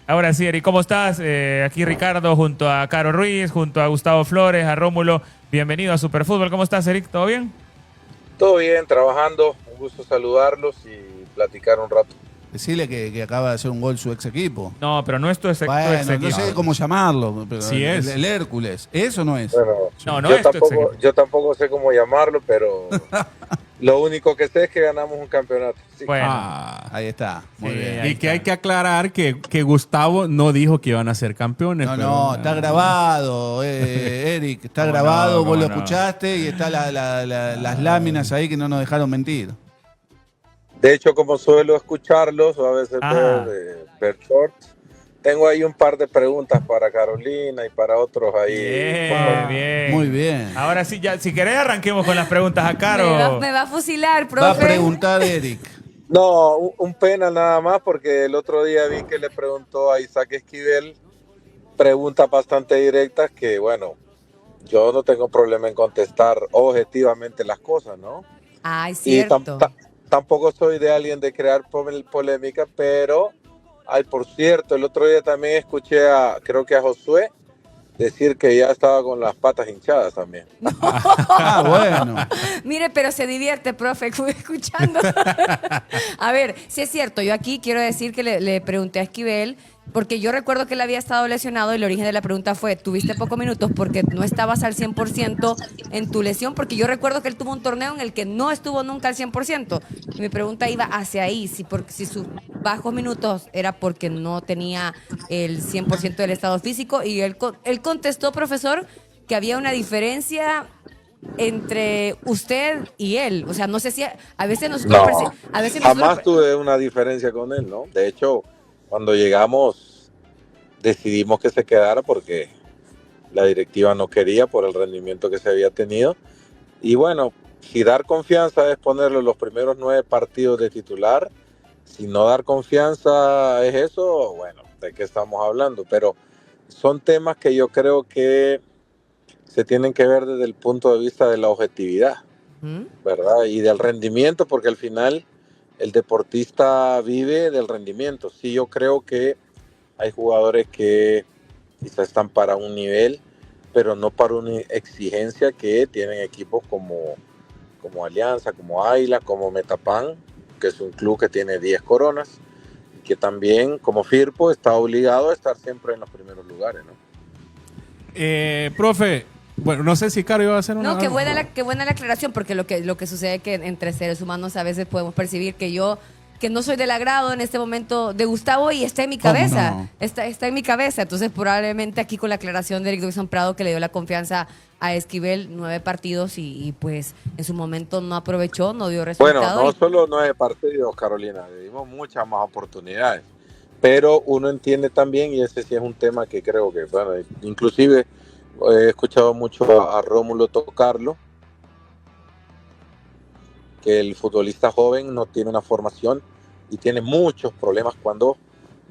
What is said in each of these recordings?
ahora sí, Eric, ¿cómo estás? Aquí Ricardo junto a Caro Ruiz, junto a Gustavo Flores, a Rómulo. Bienvenido a Superfútbol. ¿Cómo estás, Eric? ¿Todo bien? Todo bien, trabajando. Un gusto saludarlos y platicar un rato. Decirle que acaba de hacer un gol su ex equipo. No, pero no es tu ex Bueno, equipo. no sé cómo llamarlo, pero Sí es. el Hércules. ¿Eso no es? Bueno, No yo, es tu ex tampoco, equipo. yo tampoco sé cómo llamarlo, pero lo único que sé es que ganamos un campeonato. Sí. Bueno. Ahí está. Muy Sí, bien. ahí Y que está. hay que aclarar que Gustavo no dijo que iban a ser campeones. No, pero- no, está grabado, Eric. Está ¿Cómo grabado, no? vos lo ¿Cómo no? escuchaste y está las láminas ahí que no nos dejaron mentir. De hecho, como suelo escucharlos o a veces Ah. ver shorts, tengo ahí un par de preguntas para Carolina y para otros ahí. Bien, bien. Muy bien. Ahora sí, ya, si querés arranquemos con las preguntas a Caro. Me va a fusilar, profe. Va a preguntar Eric. No, un pena nada más porque el otro día vi que le preguntó a Isaac Esquivel preguntas bastante directas que, bueno, yo no tengo problema en contestar objetivamente las cosas, ¿no? Ay, Y cierto. tampoco soy de alguien de crear polémica, pero, ay, por cierto, el otro día también escuché creo que a Josué decir que ya estaba con las patas hinchadas también. Ah, bueno. Mire, pero se divierte, profe, escuchando. A ver, sí es cierto, yo aquí quiero decir que le pregunté a Esquivel, porque yo recuerdo que él había estado lesionado y el origen de la pregunta fue, ¿tuviste pocos minutos porque no estabas al 100% en tu lesión? Porque yo recuerdo que él tuvo un torneo en el que no estuvo nunca al 100%. Y mi pregunta iba hacia ahí, si sus bajos minutos era porque no tenía el 100% del estado físico. Y él contestó, profesor, que había una diferencia entre usted y él. O sea, no sé si a veces nosotros... No, a veces jamás nosotros, tuve una diferencia con él, ¿no? De hecho, cuando llegamos decidimos que se quedara porque la directiva no quería por el rendimiento que se había tenido. Y bueno, si dar confianza es ponerlo en los primeros 9 partidos de titular, si no dar confianza es eso, bueno, ¿de qué estamos hablando? Pero son temas que yo creo que se tienen que ver desde el punto de vista de la objetividad, ¿verdad? Y del rendimiento, porque al final el deportista vive del rendimiento. Sí, yo creo que hay jugadores que quizás están para un nivel, pero no para una exigencia que tienen equipos como Alianza, como Águila, como Metapan, que es un club que tiene 10 coronas, y que también, como Firpo, está obligado a estar siempre en los primeros lugares, ¿no? Profe, bueno, no sé si Caro iba a hacer una... no, qué buena la aclaración, porque lo que sucede es que entre seres humanos a veces podemos percibir que no soy del agrado en este momento de Gustavo y está en mi cabeza. no? Está en mi cabeza. Entonces, probablemente aquí con la aclaración de Eric Dawson Prado, que le dio la confianza a Esquivel, 9 partidos y pues en su momento no aprovechó, no dio resultado. Bueno, no solo 9 partidos, Carolina, le dimos muchas más oportunidades, pero uno entiende también, y ese sí es un tema que creo que, bueno, inclusive he escuchado mucho a Rómulo tocarlo, que el futbolista joven no tiene una formación y tiene muchos problemas cuando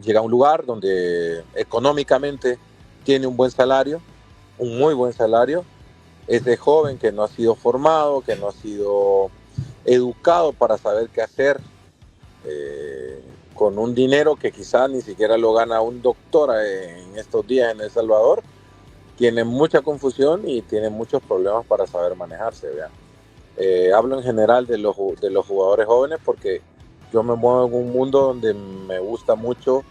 llega a un lugar donde económicamente tiene un buen salario, un muy buen salario, es de joven que no ha sido formado, que no ha sido educado para saber qué hacer con un dinero que quizás ni siquiera lo gana un doctor en estos días en El Salvador. Tiene mucha confusión y tiene muchos problemas para saber manejarse, vean. Hablo en general de los jugadores jóvenes porque yo me muevo en un mundo donde me gusta mucho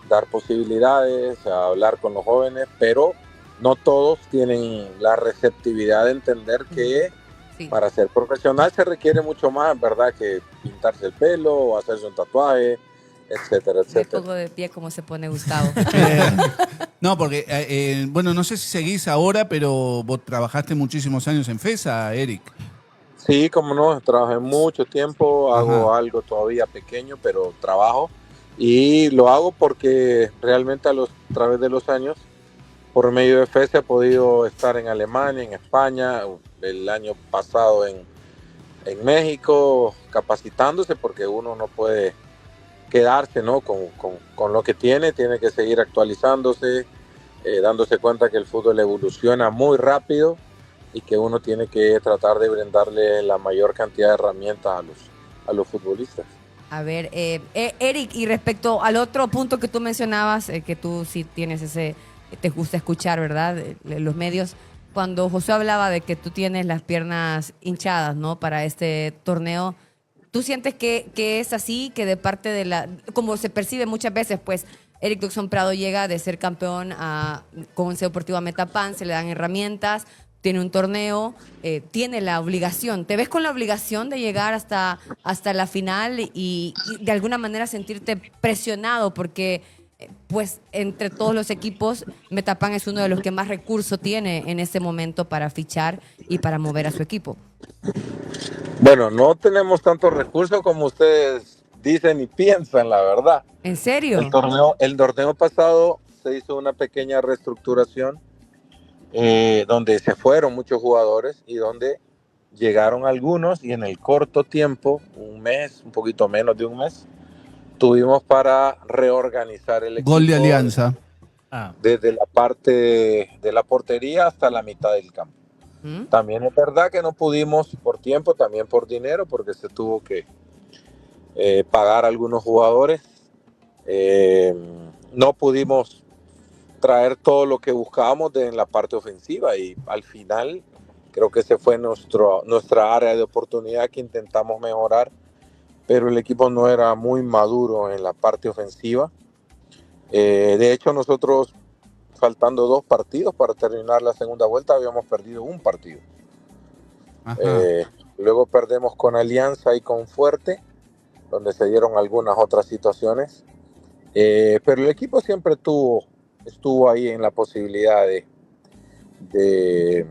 dar posibilidades, hablar con los jóvenes, pero no todos tienen la receptividad de entender que Sí. para ser profesional se requiere mucho más, ¿verdad? Que pintarse el pelo o hacerse un tatuaje, etcétera, Me etcétera. pongo de pie como se pone Gustavo. No, porque, bueno, no sé si seguís ahora, pero vos trabajaste muchísimos años en FESA, Eric. Sí, como no, trabajé mucho tiempo, hago Ajá. algo todavía pequeño, pero trabajo. Y lo hago porque realmente a través de los años, por medio de FESA, he podido estar en Alemania, en España, el año pasado en México, capacitándose, porque uno no puede quedarse, ¿no? con lo que tiene que seguir actualizándose, dándose cuenta que el fútbol evoluciona muy rápido y que uno tiene que tratar de brindarle la mayor cantidad de herramientas a los futbolistas. A ver, Eric, y respecto al otro punto que tú mencionabas, que tú sí tienes te gusta escuchar, ¿verdad? Los medios, cuando José hablaba de que tú tienes las piernas hinchadas, ¿no? Para este torneo, ¿tú sientes que es así, que de parte de como se percibe muchas veces, pues Eric Tucson Prado llega de ser campeón con Once Deportivo a Metapan, se le dan herramientas, tiene un torneo, tiene la obligación. ¿Te ves con la obligación de llegar hasta la final y de alguna manera sentirte presionado? Porque, pues, entre todos los equipos, Metapan es uno de los que más recursos tiene en este momento para fichar y para mover a su equipo. Bueno, no tenemos tantos recursos como ustedes dicen y piensan, la verdad. ¿En serio? El torneo pasado se hizo una pequeña reestructuración donde se fueron muchos jugadores y donde llegaron algunos, y en el corto tiempo, un mes, un poquito menos de un mes, tuvimos para reorganizar el equipo. Gol de Alianza. Desde la parte de la portería hasta la mitad del campo. También es verdad que no pudimos por tiempo, también por dinero, porque se tuvo que pagar a algunos jugadores. No pudimos traer todo lo que buscábamos en la parte ofensiva, y al final creo que ese fue nuestra área de oportunidad que intentamos mejorar, pero el equipo no era muy maduro en la parte ofensiva. De hecho, nosotros, faltando 2 partidos para terminar la segunda vuelta, habíamos perdido un partido. Luego perdemos con Alianza y con Fuerte, donde se dieron algunas otras situaciones. Pero el equipo siempre estuvo ahí en la posibilidad de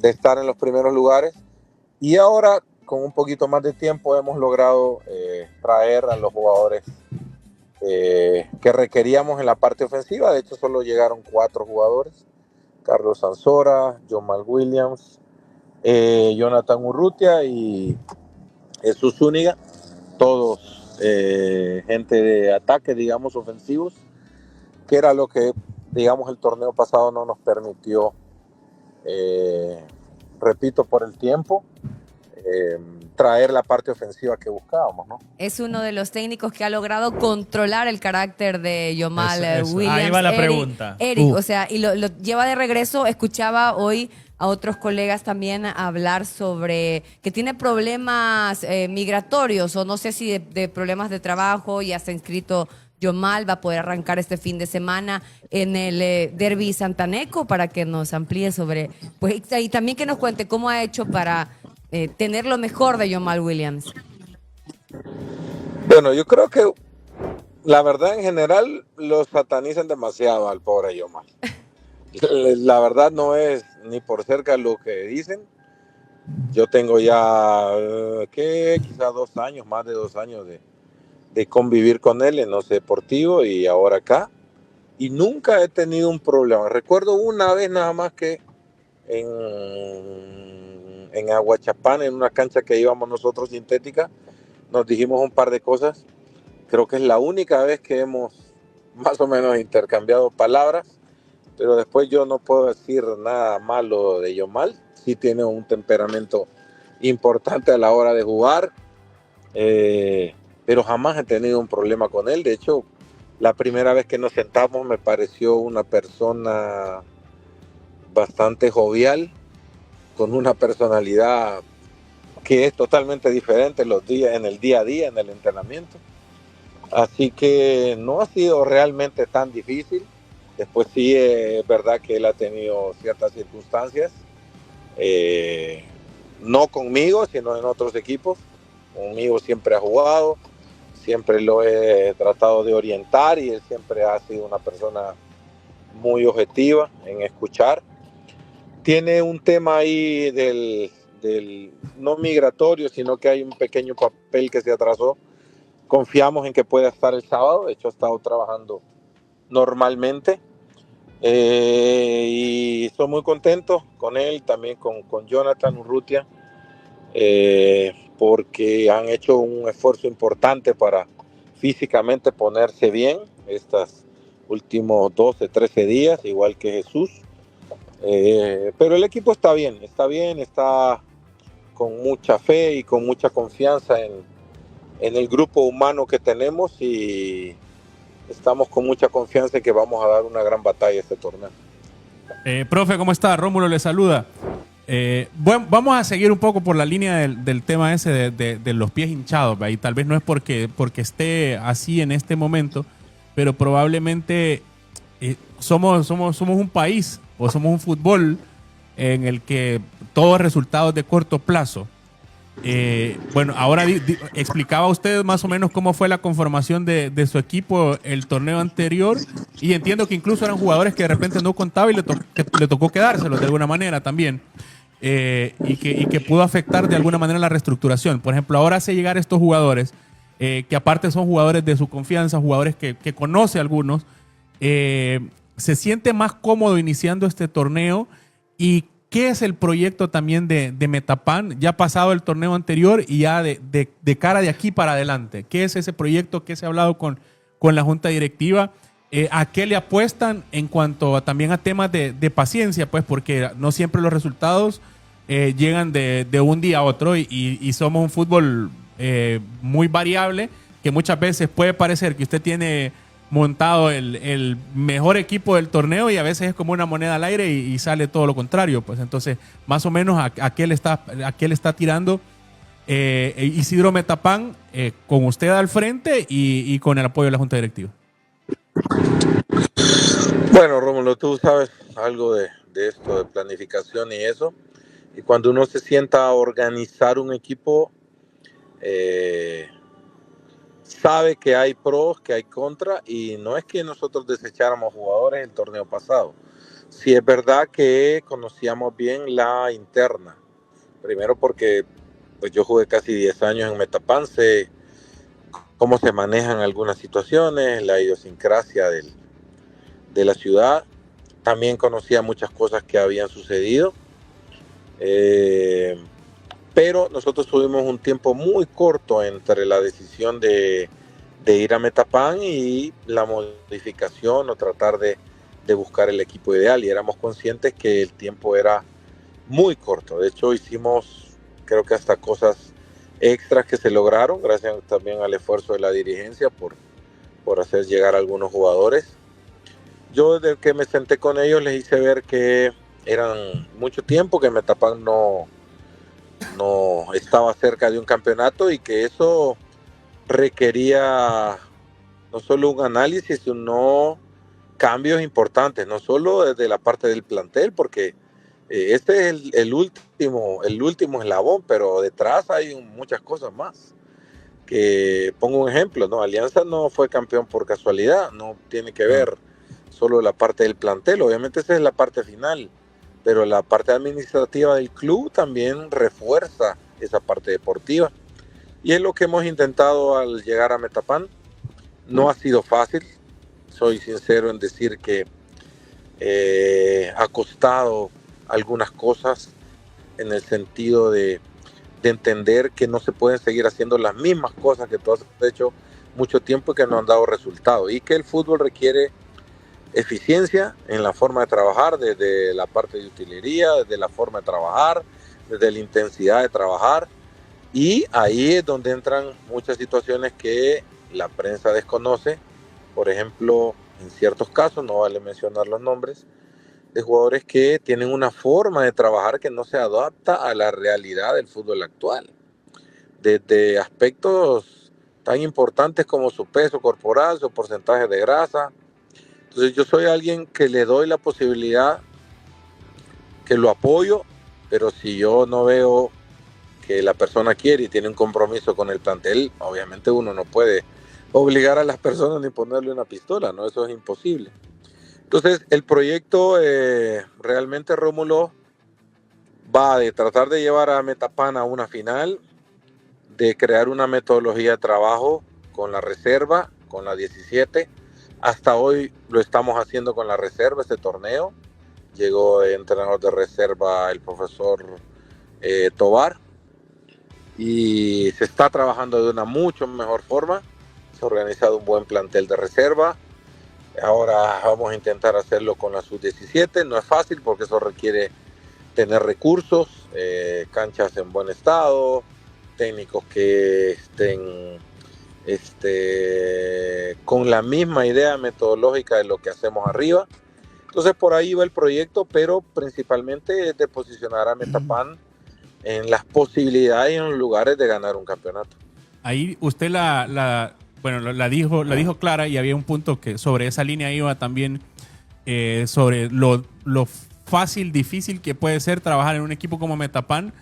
estar en los primeros lugares, y ahora con un poquito más de tiempo hemos logrado traer a los jugadores que requeríamos en la parte ofensiva. De hecho, solo llegaron 4 jugadores: Carlos Sansora, Jomal Williams, Jonathan Urrutia y Jesús Zúñiga, todos gente de ataque, digamos, ofensivos, que era lo que, digamos, el torneo pasado no nos permitió, repito, por el tiempo, traer la parte ofensiva que buscábamos, ¿no? Es uno de los técnicos que ha logrado controlar el carácter de Jomal Eso. Williams. Ahí va la pregunta. Eric, o sea, y lo lleva de regreso. Escuchaba hoy a otros colegas también hablar sobre que tiene problemas migratorios, o no sé si de problemas de trabajo. Ya está inscrito Jomal, va a poder arrancar este fin de semana en el Derby Santaneco, para que nos amplíe sobre, pues, y también que nos cuente cómo ha hecho para tener lo mejor de Jomal Williams. Bueno, yo creo que la verdad, en general, los satanizan demasiado al pobre Jomal. La verdad no es ni por cerca lo que dicen. Yo tengo ya quizás 2 años, más de 2 años de convivir con él en Once Deportivo y ahora acá, y nunca he tenido un problema. Recuerdo una vez nada más que en Aguachapán, en una cancha que íbamos nosotros sintética, nos dijimos un par de cosas. Creo que es la única vez que hemos más o menos intercambiado palabras, pero después yo no puedo decir nada malo de Jomal. Sí tiene un temperamento importante a la hora de jugar, pero jamás he tenido un problema con él. De hecho, la primera vez que nos sentamos me pareció una persona bastante jovial, con una personalidad que es totalmente diferente en el día a día, en el entrenamiento. Así que no ha sido realmente tan difícil. Después sí es verdad que él ha tenido ciertas circunstancias, no conmigo, sino en otros equipos. Conmigo siempre ha jugado, siempre lo he tratado de orientar, y él siempre ha sido una persona muy objetiva en escuchar. Tiene un tema ahí del no migratorio, sino que hay un pequeño papel que se atrasó. Confiamos en que pueda estar el sábado. De hecho, ha estado trabajando normalmente, y estoy muy contento con él, también con Jonathan Urrutia, porque han hecho un esfuerzo importante para físicamente ponerse bien estos últimos 12, 13 días, igual que Jesús. Pero el equipo está bien, está con mucha fe y con mucha confianza en el grupo humano que tenemos y estamos con mucha confianza en que vamos a dar una gran batalla este torneo. Profe, ¿cómo está? Rómulo le saluda. Bueno, vamos a seguir un poco por la línea del tema ese de los pies hinchados, ¿va? Y tal vez no es porque esté así en este momento, pero probablemente somos un país o somos un fútbol en el que todo es resultados de corto plazo. Bueno, ahora explicaba usted más o menos cómo fue la conformación de su equipo el torneo anterior, y entiendo que incluso eran jugadores que de repente no contaba y le tocó quedárselos de alguna manera también, y que pudo afectar de alguna manera la reestructuración. Por ejemplo, ahora hace llegar estos jugadores, que aparte son jugadores de su confianza, jugadores que conoce algunos, se siente más cómodo iniciando este torneo. ¿Y qué es el proyecto también de Metapan, ya pasado el torneo anterior y ya de cara de aquí para adelante? ¿Qué es ese proyecto? ¿Qué se ha hablado con la junta directiva? ¿A qué le apuestan en cuanto también a temas de paciencia? Pues porque no siempre los resultados llegan de un día a otro, y somos un fútbol muy variable, que muchas veces puede parecer que usted tiene montado el mejor equipo del torneo y a veces es como una moneda al aire y sale todo lo contrario. Pues entonces, más o menos a qué le está tirando Isidro Metapan, con usted al frente y con el apoyo de la junta directiva. Bueno, Rómulo, tú sabes algo de esto, de planificación y eso. Y cuando uno se sienta a organizar un equipo, sabe que hay pros, que hay contras, y no es que nosotros desecháramos jugadores el torneo pasado. Sí es verdad que conocíamos bien la interna. Primero porque pues yo jugué casi 10 años en Metapan, sé cómo se manejan algunas situaciones, la idiosincrasia de la ciudad. También conocía muchas cosas que habían sucedido. Pero nosotros tuvimos un tiempo muy corto entre la decisión de ir a Metapan y la modificación o tratar de buscar el equipo ideal, y éramos conscientes que el tiempo era muy corto. De hecho, hicimos, creo que hasta cosas extras que se lograron, gracias también al esfuerzo de la dirigencia por hacer llegar a algunos jugadores. Yo desde que me senté con ellos les hice ver que eran mucho tiempo que Metapan no estaba cerca de un campeonato, y que eso requería no solo un análisis, sino cambios importantes, no solo desde la parte del plantel, porque este es el último eslabón, pero detrás hay muchas cosas más. Que pongo un ejemplo, ¿no? Alianza no fue campeón por casualidad, no tiene que ver solo la parte del plantel, obviamente esa es la parte final, pero la parte administrativa del club también refuerza esa parte deportiva. Y es lo que hemos intentado al llegar a Metapan. No ha sido fácil, soy sincero en decir que ha costado algunas cosas, en el sentido de entender que no se pueden seguir haciendo las mismas cosas que tú has hecho mucho tiempo y que no han dado resultado, y que el fútbol requiere eficiencia en la forma de trabajar, desde la parte de utilería, desde la forma de trabajar, desde la intensidad de trabajar. Y ahí es donde entran muchas situaciones que la prensa desconoce. Por ejemplo, en ciertos casos, no vale mencionar los nombres, de jugadores que tienen una forma de trabajar que no se adapta a la realidad del fútbol actual. Desde aspectos tan importantes como su peso corporal, su porcentaje de grasa. Entonces yo soy alguien que le doy la posibilidad, que lo apoyo, pero si yo no veo que la persona quiere y tiene un compromiso con el plantel, obviamente uno no puede obligar a las personas ni ponerle una pistola, ¿no? Eso es imposible. Entonces el proyecto realmente, Rómulo, va de tratar de llevar a Metapan a una final, de crear una metodología de trabajo con la reserva, con la 17. Hasta hoy lo estamos haciendo con la reserva, este torneo. Llegó de entrenador de reserva el profesor Tobar, y se está trabajando de una mucho mejor forma. Se ha organizado un buen plantel de reserva. Ahora vamos a intentar hacerlo con la sub-17. No es fácil porque eso requiere tener recursos, canchas en buen estado, técnicos que estén con la misma idea metodológica de lo que hacemos arriba. Entonces por ahí va el proyecto, pero principalmente es de posicionar a Metapan en las posibilidades y en los lugares de ganar un campeonato. Ahí usted la dijo clara, y había un punto que sobre esa línea iba también, sobre lo fácil, difícil que puede ser trabajar en un equipo como Metapan,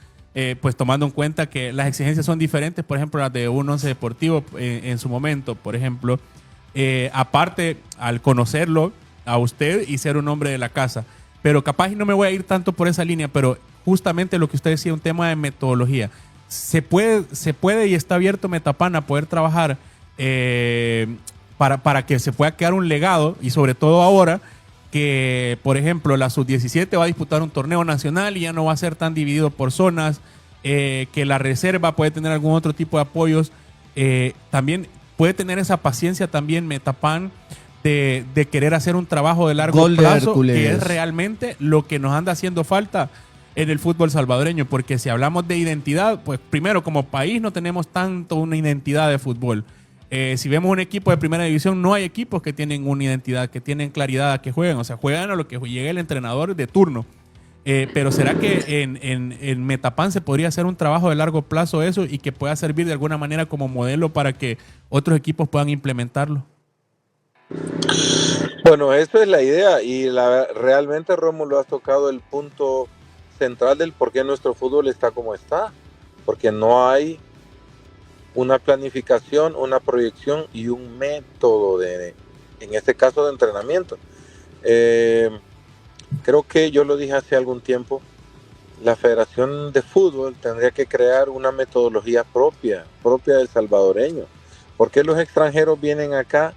pues tomando en cuenta que las exigencias son diferentes, por ejemplo, las de un Once Deportivo en su momento, por ejemplo. Aparte, al conocerlo a usted y ser un hombre de la casa. Pero capaz, y no me voy a ir tanto por esa línea, pero justamente lo que usted decía, un tema de metodología. Se puede y está abierto Metapan a poder trabajar para que se pueda quedar un legado, y sobre todo ahora que, por ejemplo, la Sub-17 va a disputar un torneo nacional y ya no va a ser tan dividido por zonas, que la reserva puede tener algún otro tipo de apoyos. También puede tener esa paciencia también Metapan de querer hacer un trabajo de largo Gol de plazo, Hércules. que es realmente lo que nos anda haciendo falta en el fútbol salvadoreño, porque si hablamos de identidad, pues primero, como país no tenemos tanto una identidad de fútbol. Si vemos un equipo de primera división, no hay equipos que tienen una identidad, que tienen claridad a que juegan. O sea, juegan a lo que llegue el entrenador de turno. Pero ¿será que en Metapan se podría hacer un trabajo de largo plazo eso y que pueda servir de alguna manera como modelo para que otros equipos puedan implementarlo? Bueno, eso es la idea, y realmente, Rómulo, has tocado el punto central del por qué nuestro fútbol está como está, porque no hay una planificación, una proyección y un método en este caso, de entrenamiento. Creo que yo lo dije hace algún tiempo, la Federación de Fútbol tendría que crear una metodología propia del salvadoreño. ¿Por qué los extranjeros vienen acá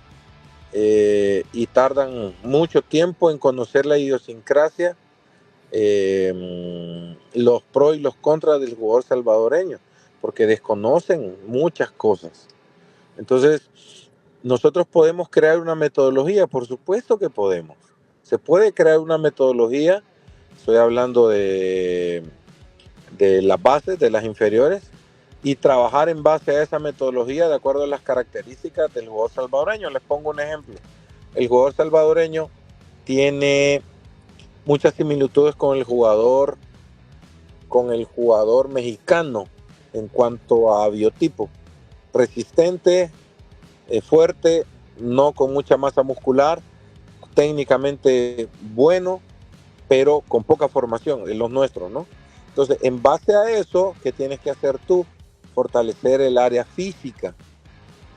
y tardan mucho tiempo en conocer la idiosincrasia, los pros y los contras del jugador salvadoreño? Porque desconocen muchas cosas. Entonces, nosotros podemos crear una metodología, por supuesto que podemos. Se puede crear una metodología, estoy hablando de las bases, de las inferiores, y trabajar en base a esa metodología de acuerdo a las características del jugador salvadoreño. Les pongo un ejemplo. El jugador salvadoreño tiene muchas similitudes con el jugador mexicano en cuanto a biotipo. Resistente, fuerte, no con mucha masa muscular, técnicamente bueno, pero con poca formación, en los nuestros, ¿no? Entonces, en base a eso, ¿qué tienes que hacer tú? Fortalecer el área física.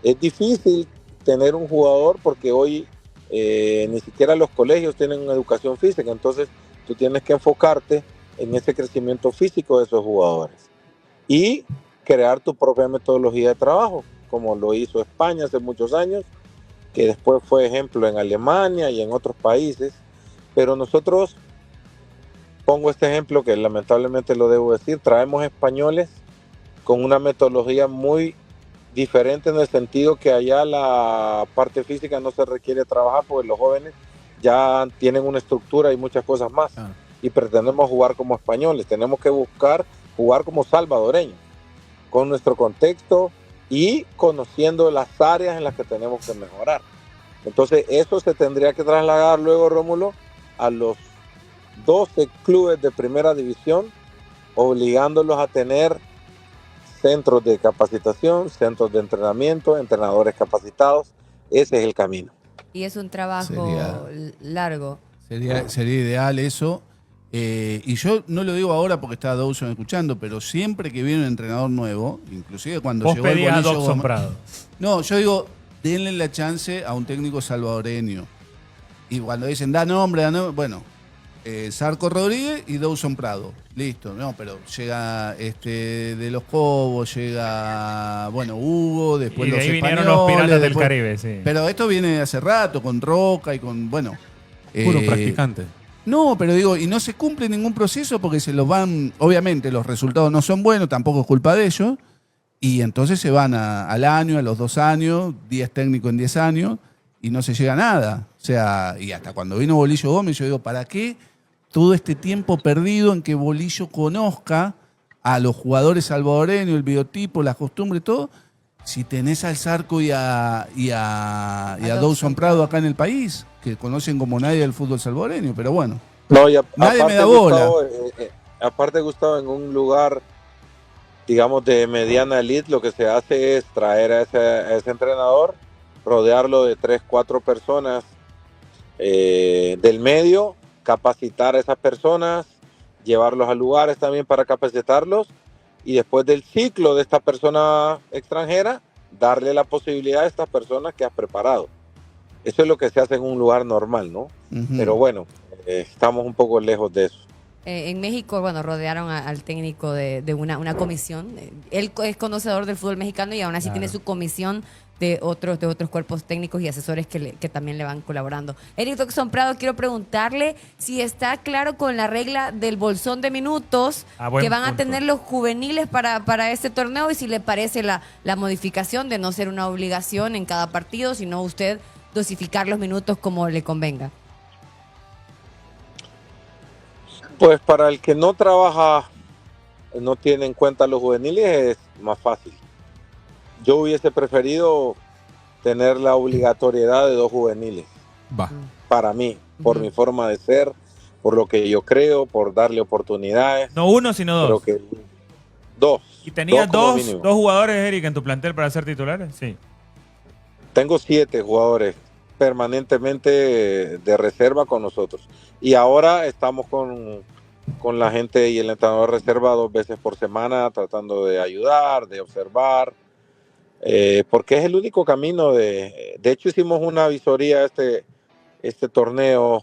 Es difícil tener un jugador porque hoy ni siquiera los colegios tienen una educación física, entonces tú tienes que enfocarte en ese crecimiento físico de esos jugadores y crear tu propia metodología de trabajo, como lo hizo España hace muchos años, que después fue ejemplo en Alemania y en otros países. Pero nosotros, pongo este ejemplo que lamentablemente lo debo decir, traemos españoles con una metodología muy diferente, en el sentido que allá la parte física no se requiere trabajar porque los jóvenes ya tienen una estructura y muchas cosas más. Y pretendemos jugar como españoles. Tenemos que buscar jugar como salvadoreños, con nuestro contexto y conociendo las áreas en las que tenemos que mejorar. Entonces eso se tendría que trasladar luego, Rómulo, a los 12 clubes de primera división, obligándolos a tener centros de capacitación, centros de entrenamiento, entrenadores capacitados. Ese es el camino. Y es un trabajo largo. Sería ideal eso. Y yo no lo digo ahora porque está Dawson escuchando, pero siempre que viene un entrenador nuevo, inclusive cuando Vos llegó el pedías a Bolillo Dobson Gómez- Prado. No, yo digo, denle la chance a un técnico salvadoreño. Y cuando dicen, da nombre, bueno, Zarco Rodríguez y Dawson Prado. Listo, no, pero llega de los Cobos, llega, bueno, Hugo, después Y de los ahí vinieron españoles, los Piratas del después- Caribe, sí. Pero esto viene de hace rato, con Roca y con, bueno... Puro practicante. No, pero digo, y no se cumple ningún proceso porque se los van, obviamente los resultados no son buenos, tampoco es culpa de ellos, y entonces se van al año, a los 2 años, 10 técnicos en 10 años, y no se llega a nada. O sea, y hasta cuando vino Bolillo Gómez, yo digo, ¿para qué todo este tiempo perdido en que Bolillo conozca a los jugadores salvadoreños, el biotipo, las costumbres, todo? si tenés al Zarco y a Dawson Prado acá en el país, que conocen como nadie el fútbol salvadoreño, pero bueno. No, y Nadie me da bola. Gustavo, aparte, Gustavo, en un lugar, digamos, de mediana elite, lo que se hace es traer a ese entrenador, rodearlo de 3, 4 personas del medio, capacitar a esas personas, llevarlos a lugares también para capacitarlos, y después del ciclo de esta persona extranjera, darle la posibilidad a estas personas que has preparado. Eso es lo que se hace en un lugar normal, ¿no? Pero bueno, estamos un poco lejos de eso. En México, bueno, rodearon al técnico de una comisión. Él es conocedor del fútbol mexicano y aún así tiene su comisión de otros cuerpos técnicos y asesores que también le van colaborando. Eric Dawson Prado, quiero preguntarle si está claro con la regla del bolsón de minutos que van a tener los juveniles para este torneo y si le parece la modificación de no ser una obligación en cada partido, sino usted dosificar los minutos como le convenga. Pues para el que no trabaja, no tiene en cuenta los juveniles, es más fácil. Yo hubiese preferido tener la obligatoriedad de 2 juveniles. Va. Para mí, por mi forma de ser, por lo que yo creo, por darle oportunidades. No uno, sino 2. Creo que 2. ¿Y tenías 2 mínimo. jugadores, Eric, en tu plantel para ser titulares? Sí. Tengo 7 jugadores permanentemente de reserva con nosotros. Y ahora estamos con la gente y el entrenador de reserva 2 veces por semana, tratando de ayudar, de observar, porque es el único camino de hecho hicimos una visoría este torneo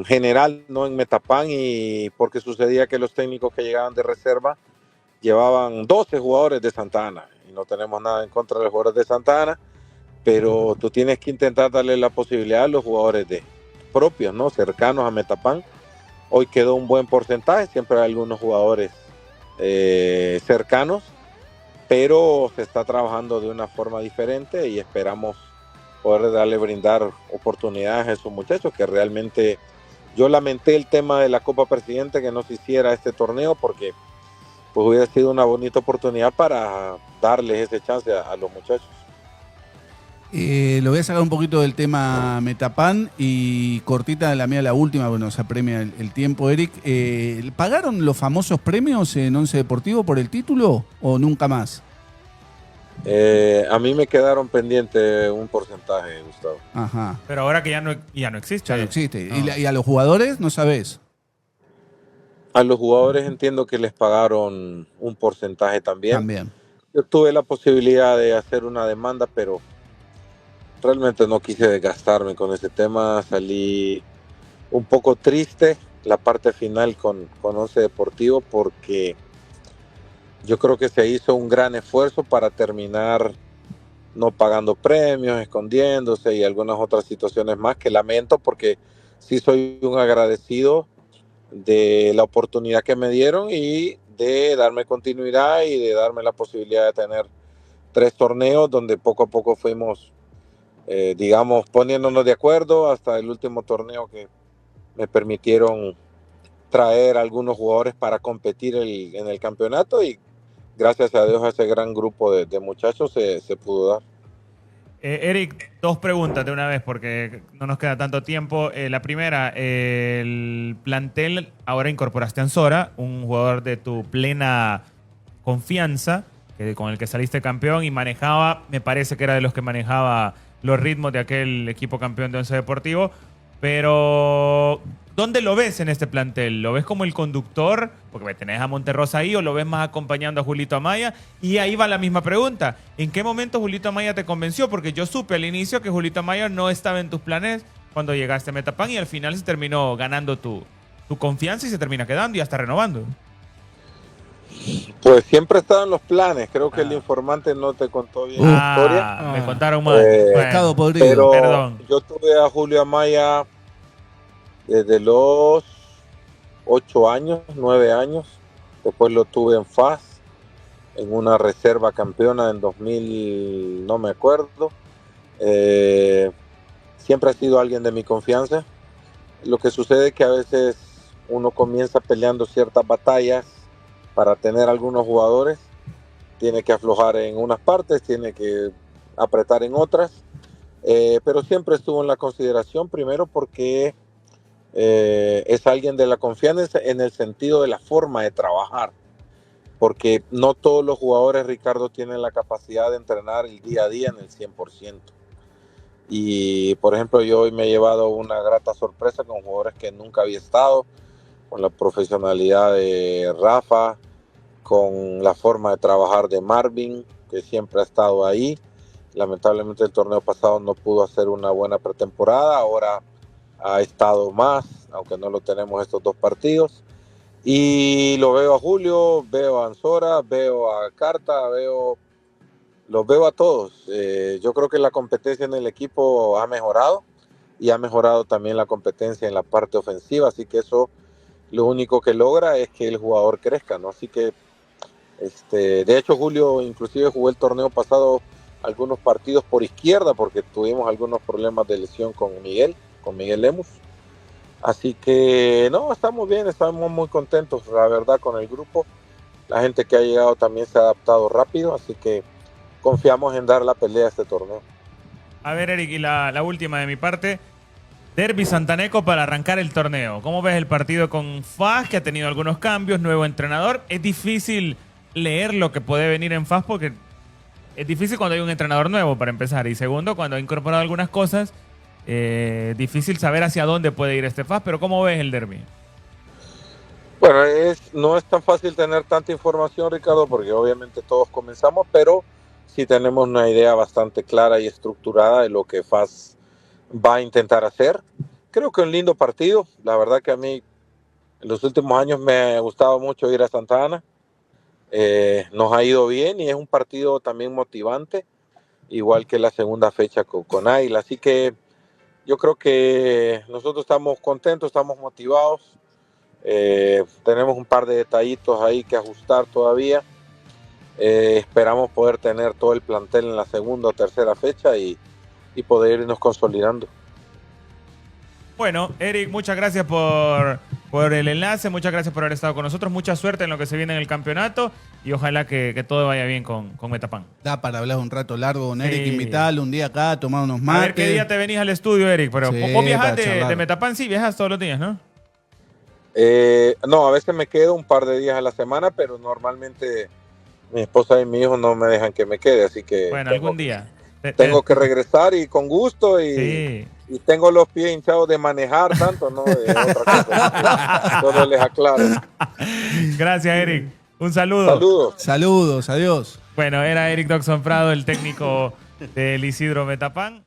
general, no en Metapán, y porque sucedía que los técnicos que llegaban de reserva llevaban 12 jugadores de Santa Ana, y no tenemos nada en contra de los jugadores de Santa Ana, pero tú tienes que intentar darle la posibilidad a los jugadores propios, ¿no? Cercanos a Metapán. Hoy quedó un buen porcentaje, siempre hay algunos jugadores cercanos, pero se está trabajando de una forma diferente y esperamos poder brindar oportunidades a esos muchachos que realmente yo lamenté el tema de la Copa Presidente, que no se hiciera este torneo, porque pues hubiera sido una bonita oportunidad para darles ese chance a los muchachos. Lo voy a sacar un poquito del tema Metapán y cortita de la mía, la última, bueno, se apremia el tiempo, Eric. ¿Pagaron los famosos premios en Once Deportivo por el título o nunca más? A mí me quedaron pendientes un porcentaje, Gustavo. Ajá. Pero ahora que ya no existe. Ya no existe. No. ¿Y a los jugadores no sabés? A los jugadores entiendo que les pagaron un porcentaje también. También. Yo tuve la posibilidad de hacer una demanda, pero realmente no quise desgastarme con ese tema. Salí un poco triste la parte final con Once Deportivo, porque yo creo que se hizo un gran esfuerzo para terminar no pagando premios, escondiéndose y algunas otras situaciones más que lamento, porque sí soy un agradecido de la oportunidad que me dieron y de darme continuidad y de darme la posibilidad de tener 3 torneos donde poco a poco fuimos digamos, poniéndonos de acuerdo hasta el último torneo que me permitieron traer algunos jugadores para competir en el campeonato, y gracias a Dios a ese gran grupo de muchachos se pudo dar. Eric, 2 preguntas de una vez porque no nos queda tanto tiempo. La primera, el plantel, ahora incorporaste a Ansora, un jugador de tu plena confianza, con el que saliste campeón y manejaba, me parece que era de los que manejaba los ritmos de aquel equipo campeón de Once Deportivo, pero ¿dónde lo ves en este plantel? ¿Lo ves como el conductor? Porque tenés a Monterrosa ahí, o lo ves más acompañando a Julito Amaya. Y ahí va la misma pregunta. ¿En qué momento Julito Amaya te convenció? Porque yo supe al inicio que Julito Amaya no estaba en tus planes cuando llegaste a Metapán, y al final se terminó ganando tu confianza y se termina quedando y hasta renovando. Pues siempre estaban los planes. Creo que el informante no te contó bien la historia. Me contaron mal. Pescado podrido. Pero Perdón. yo tuve a Julio Amaya desde los 8 años, 9 años. Después lo tuve en FAS, en una reserva campeona en 2000, no me acuerdo. Siempre ha sido alguien de mi confianza. Lo que sucede es que a veces uno comienza peleando ciertas batallas para tener algunos jugadores, tiene que aflojar en unas partes, tiene que apretar en otras, pero siempre estuvo en la consideración, primero porque es alguien de la confianza en el sentido de la forma de trabajar, porque no todos los jugadores, Ricardo, tienen la capacidad de entrenar el día a día en el 100%. Y, por ejemplo, yo hoy me he llevado una grata sorpresa con jugadores que nunca había estado, con la profesionalidad de Rafa, con la forma de trabajar de Marvin, que siempre ha estado ahí. Lamentablemente el torneo pasado no pudo hacer una buena pretemporada, ahora ha estado más, aunque no lo tenemos estos 2 partidos. Y lo veo a Julio, veo a Ansora, veo a Carta, los veo a todos. Yo creo que la competencia en el equipo ha mejorado y ha mejorado también la competencia en la parte ofensiva, así que eso lo único que logra es que el jugador crezca, ¿no? Así que, de hecho, Julio inclusive jugó el torneo pasado algunos partidos por izquierda porque tuvimos algunos problemas de lesión con Miguel Lemus. Así que, no, estamos bien, estamos muy contentos, la verdad, con el grupo. La gente que ha llegado también se ha adaptado rápido, así que confiamos en dar la pelea a este torneo. A ver, Eric, y la última de mi parte. Derby Santaneco para arrancar el torneo. ¿Cómo ves el partido con FAS, que ha tenido algunos cambios, nuevo entrenador? Es difícil leer lo que puede venir en FAS porque es difícil cuando hay un entrenador nuevo, para empezar. Y segundo, cuando ha incorporado algunas cosas, difícil saber hacia dónde puede ir este FAS. Pero ¿cómo ves el Derby? Bueno, no es tan fácil tener tanta información, Ricardo, porque obviamente todos comenzamos, pero sí tenemos una idea bastante clara y estructurada de lo que FAS va a intentar hacer. Creo que un lindo partido. La verdad que a mí en los últimos años me ha gustado mucho ir a Santa Ana. Nos ha ido bien y es un partido también motivante, igual que la segunda fecha con Águila. Así que yo creo que nosotros estamos contentos, estamos motivados. Tenemos un par de detallitos ahí que ajustar todavía. Esperamos poder tener todo el plantel en la segunda o tercera fecha y poder irnos consolidando. Bueno, Eric, muchas gracias por el enlace, muchas gracias por haber estado con nosotros, mucha suerte en lo que se viene en el campeonato y ojalá que todo vaya bien con Metapan. Da para hablar un rato largo con Eric, Sí. invitarlo un día acá, tomar unos A mates. ver qué día te venís al estudio, Eric, pero Sí, vos viajás para de charlar. Metapan, sí, viajas todos los días, ¿no? No, a veces me quedo un par de días a la semana, pero normalmente mi esposa y mi hijo no me dejan que me quede, así que Bueno, algún día. tengo que regresar y con gusto Sí. y tengo los pies hinchados de manejar tanto, no de otra cosa. Solo les aclaro. Gracias, Eric. Un saludo. Saludos. Saludos, adiós. Bueno, era Eric Doxon Prado, el técnico del Isidro Metapan.